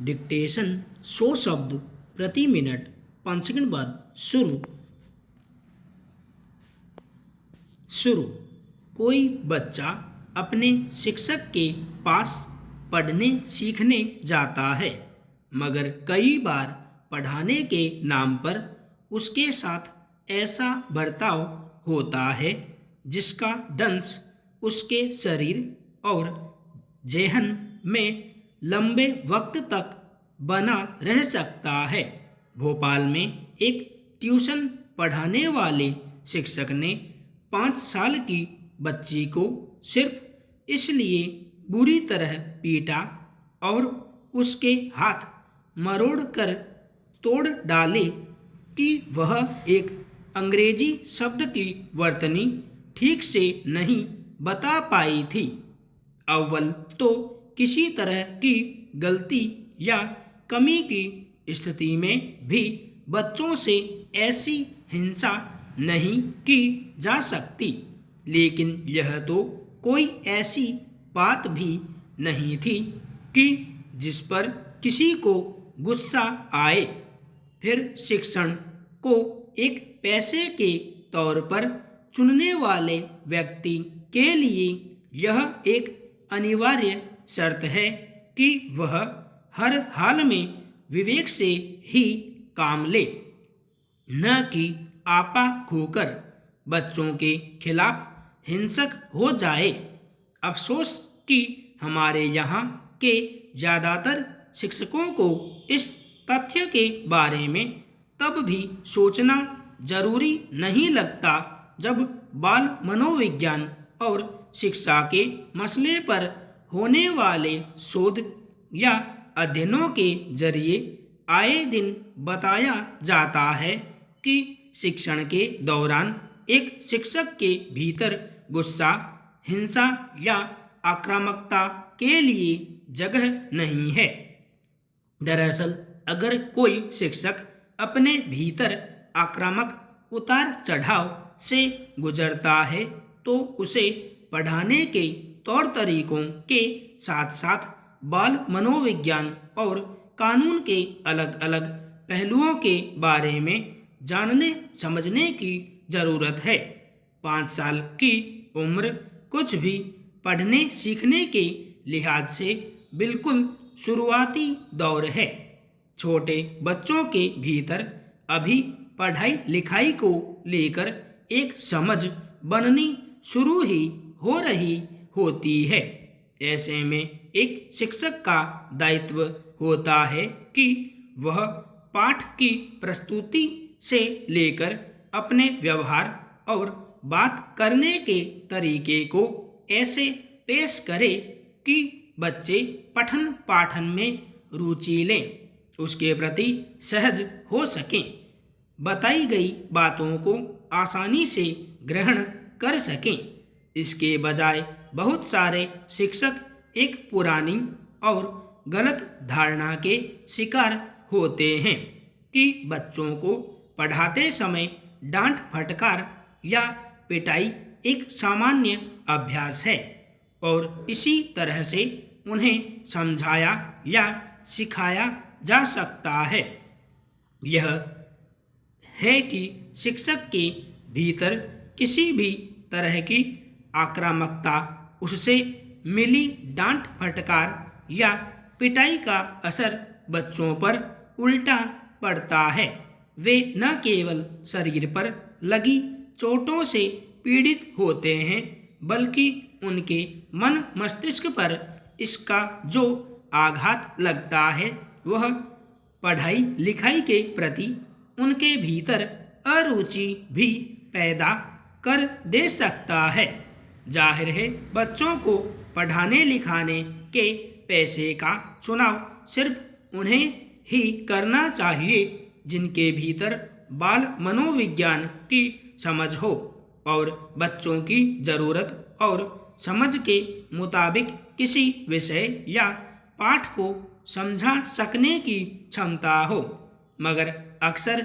Dictation 100 शब्द प्रति minute 5 second बाद शुरू। शुरू। कोई बच्चा अपने शिक्षक के पास पढ़ने सीखने जाता है, मगर कई बार पढ़ाने के नाम पर उसके साथ ऐसा बर्ताव होता है जिसका दंश उसके शरीर और ज़हन में लंबे वक्त तक बना रह सकता है। भोपाल में एक ट्यूशन पढ़ाने वाले शिक्षक ने 5 साल की बच्ची को सिर्फ इसलिए बुरी तरह पीटा और उसके हाथ मरोड़ कर तोड़ डाले कि वह एक अंग्रेजी शब्द की वर्तनी ठीक से नहीं बता पाई थी। अव्वल तो किसी तरह की गलती या कमी की स्थिति में भी बच्चों से ऐसी हिंसा नहीं की जा सकती, लेकिन यह तो कोई ऐसी बात भी नहीं थी कि जिस पर किसी को गुस्सा आए। फिर शिक्षण को एक पैसे के तौर पर चुनने वाले व्यक्ति के लिए यह एक अनिवार्य शर्त है कि वह हर हाल में विवेक से ही काम ले, न कि आपा खोकर बच्चों के खिलाफ हिंसक हो जाए। अफसोस कि हमारे यहाँ के ज़्यादातर शिक्षकों को इस तथ्य के बारे में तब भी सोचना जरूरी नहीं लगता जब बाल मनोविज्ञान और शिक्षा के मसले पर होने वाले शोध या अध्ययनों के जरिए आए दिन बताया जाता है कि शिक्षण के दौरान एक शिक्षक के भीतर गुस्सा, हिंसा या आक्रामकता के लिए जगह नहीं है। दरअसल अगर कोई शिक्षक अपने भीतर आक्रामक उतार चढ़ाव से गुजरता है तो उसे पढ़ाने के तौर तरीकों के साथ साथ बाल मनोविज्ञान और कानून के अलग अलग पहलुओं के बारे में जानने समझने की ज़रूरत है। 5 साल की उम्र कुछ भी पढ़ने सीखने के लिहाज से बिल्कुल शुरुआती दौर है। छोटे बच्चों के भीतर अभी पढ़ाई लिखाई को लेकर एक समझ बननी शुरू ही हो रही होती है। ऐसे में एक शिक्षक का दायित्व होता है कि वह पाठ की प्रस्तुति से लेकर अपने व्यवहार और बात करने के तरीके को ऐसे पेश करे कि बच्चे पठन पाठन में रुचि लें, उसके प्रति सहज हो सकें, बताई गई बातों को आसानी से ग्रहण कर सकें। इसके बजाय बहुत सारे शिक्षक एक पुरानी और गलत धारणा के शिकार होते हैं कि बच्चों को पढ़ाते समय डांट फटकार या पिटाई एक सामान्य अभ्यास है और इसी तरह से उन्हें समझाया या सिखाया जा सकता है। यह है कि शिक्षक के भीतर किसी भी तरह की आक्रामकता, उससे मिली डांट फटकार या पिटाई का असर बच्चों पर उल्टा पड़ता है। वे न केवल शरीर पर लगी चोटों से पीड़ित होते हैं, बल्कि उनके मन मस्तिष्क पर इसका जो आघात लगता है वह पढ़ाई लिखाई के प्रति उनके भीतर अरुचि भी पैदा कर दे सकता है। जाहिर है बच्चों को पढ़ाने लिखाने के पैसे का चुनाव सिर्फ उन्हें ही करना चाहिए जिनके भीतर बाल मनोविज्ञान की समझ हो और बच्चों की ज़रूरत और समझ के मुताबिक किसी विषय या पाठ को समझा सकने की क्षमता हो। मगर अक्सर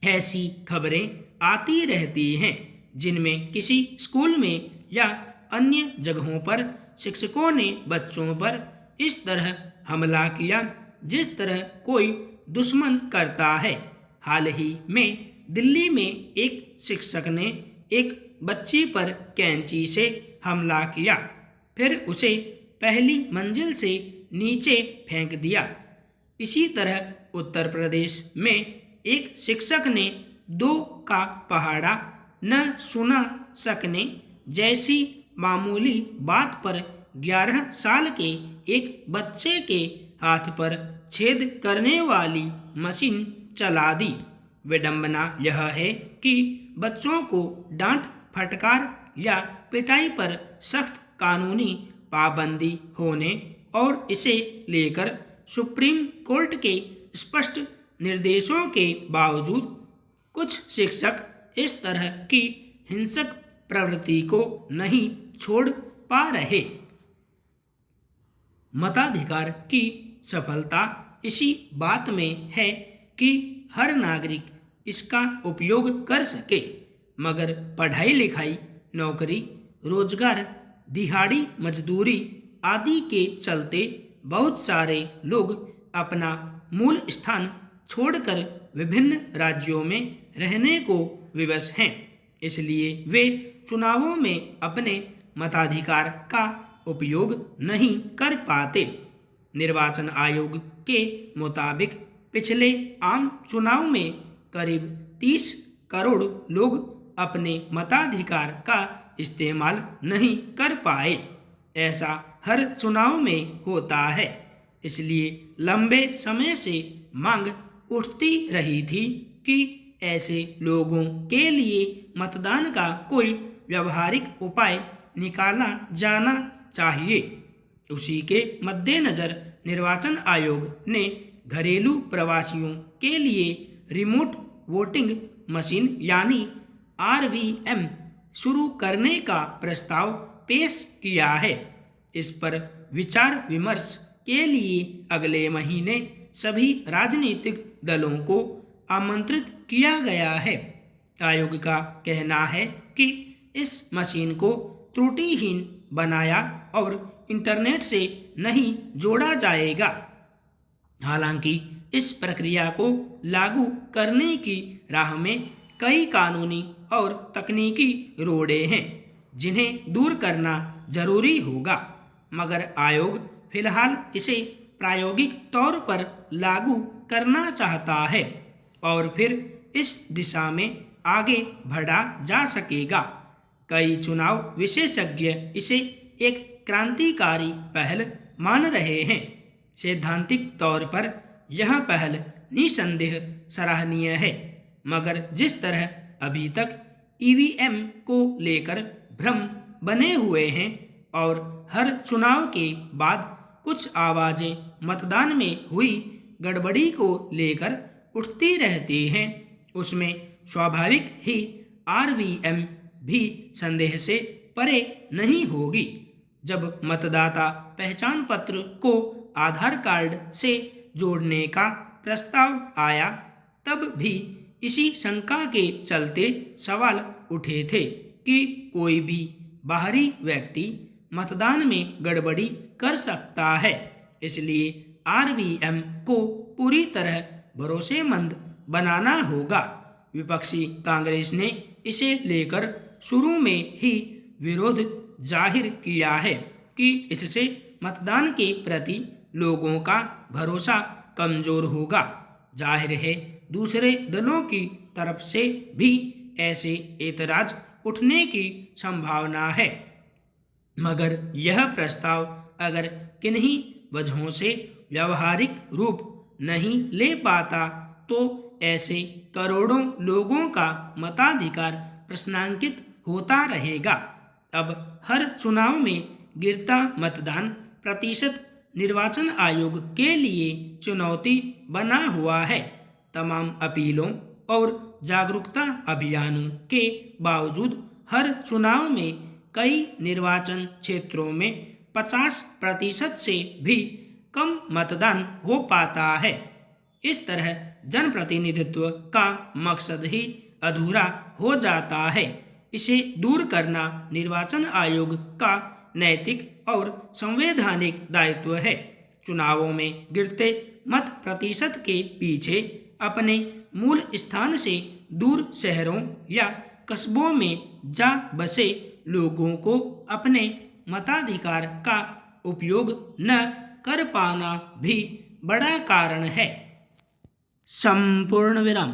ऐसी खबरें आती रहती हैं जिनमें किसी स्कूल में या अन्य जगहों पर शिक्षकों ने बच्चों पर इस तरह हमला किया जिस तरह कोई दुश्मन करता है। हाल ही में दिल्ली में एक शिक्षक ने एक बच्ची पर कैंची से हमला किया, फिर उसे पहली मंजिल से नीचे फेंक दिया। इसी तरह उत्तर प्रदेश में एक शिक्षक ने 2 का पहाड़ा न सुना सकने जैसी मामूली बात पर 11 साल के एक बच्चे के हाथ पर छेद करने वाली मशीन चला दी। विडंबना यह है कि बच्चों को डांट फटकार या पिटाई पर सख्त कानूनी पाबंदी होने और इसे लेकर सुप्रीम कोर्ट के स्पष्ट निर्देशों के बावजूद कुछ शिक्षक इस तरह की हिंसक प्रवृत्ति को नहीं छोड़ पा रहे। मताधिकार की सफलता इसी बात में है कि हर नागरिक इसका उपयोग कर सके, मगर पढ़ाई लिखाई, नौकरी, रोजगार, दिहाड़ी मजदूरी आदि के चलते बहुत सारे लोग अपना मूल स्थान छोड़कर विभिन्न राज्यों में रहने को विवश हैं। इसलिए वे चुनावों में अपने मताधिकार का उपयोग नहीं कर पाते। निर्वाचन आयोग के मुताबिक पिछले आम चुनाव में करीब 30 करोड़ लोग अपने मताधिकार का इस्तेमाल नहीं कर पाए। ऐसा हर चुनाव में होता है। इसलिए लंबे समय से मांग उठती रही थी कि ऐसे लोगों के लिए मतदान का कोई व्यवहारिक उपाय निकाला जाना चाहिए। उसी के मद्देनजर निर्वाचन आयोग ने घरेलू प्रवासियों के लिए रिमोट वोटिंग मशीन यानी RVM शुरू करने का प्रस्ताव पेश किया है। इस पर विचार विमर्श के लिए अगले महीने सभी राजनीतिक दलों को आमंत्रित किया गया है। आयोग का कहना है कि इस मशीन को त्रुटिहीन बनाया और इंटरनेट से नहीं जोड़ा जाएगा। हालांकि इस प्रक्रिया को लागू करने की राह में कई कानूनी और तकनीकी रोड़े हैं जिन्हें दूर करना जरूरी होगा, मगर आयोग फिलहाल इसे प्रायोगिक तौर पर लागू करना चाहता है और फिर इस दिशा में आगे बढ़ा जा सकेगा। कई चुनाव विशेषज्ञ इसे एक क्रांतिकारी पहल मान रहे हैं। सैद्धांतिक तौर पर यह पहल निसंदेह सराहनीय है, मगर जिस तरह अभी तक EVM को लेकर भ्रम बने हुए हैं और हर चुनाव के बाद कुछ आवाजें मतदान में हुई गड़बड़ी को लेकर उठती रहती हैं, उसमें स्वाभाविक ही RVM भी संदेह से परे नहीं होगी। जब मतदाता पहचान पत्र को आधार कार्ड से जोड़ने का प्रस्ताव आया, तब भी इसी शंका के चलते सवाल उठे थे कि कोई भी बाहरी व्यक्ति मतदान में गड़बड़ी कर सकता है। इसलिए RVM को पूरी तरह भरोसेमंद बनाना होगा। विपक्षी कांग्रेस ने इसे लेकर शुरू में ही विरोध जाहिर किया है कि इससे मतदान के प्रति लोगों का भरोसा कमजोर होगा। जाहिर है दूसरे दलों की तरफ से भी ऐसे एतराज उठने की संभावना है, मगर यह प्रस्ताव अगर किन्हीं वजहों से व्यावहारिक रूप नहीं ले पाता तो ऐसे करोड़ों लोगों का मताधिकार प्रश्नांकित होता रहेगा। अब हर चुनाव में गिरता मतदान प्रतिशत निर्वाचन आयोग के लिए चुनौती बना हुआ है। तमाम अपीलों और जागरूकता अभियानों के बावजूद हर चुनाव में कई निर्वाचन क्षेत्रों में 50% से भी कम मतदान हो पाता है। इस तरह जनप्रतिनिधित्व का मकसद ही अधूरा हो जाता है। इसे दूर करना निर्वाचन आयोग का नैतिक और संवैधानिक दायित्व है। चुनावों में गिरते मत प्रतिशत के पीछे अपने मूल स्थान से दूर शहरों या कस्बों में जा बसे लोगों को अपने मताधिकार का उपयोग न कर पाना भी बड़ा कारण है। संपूर्ण विराम।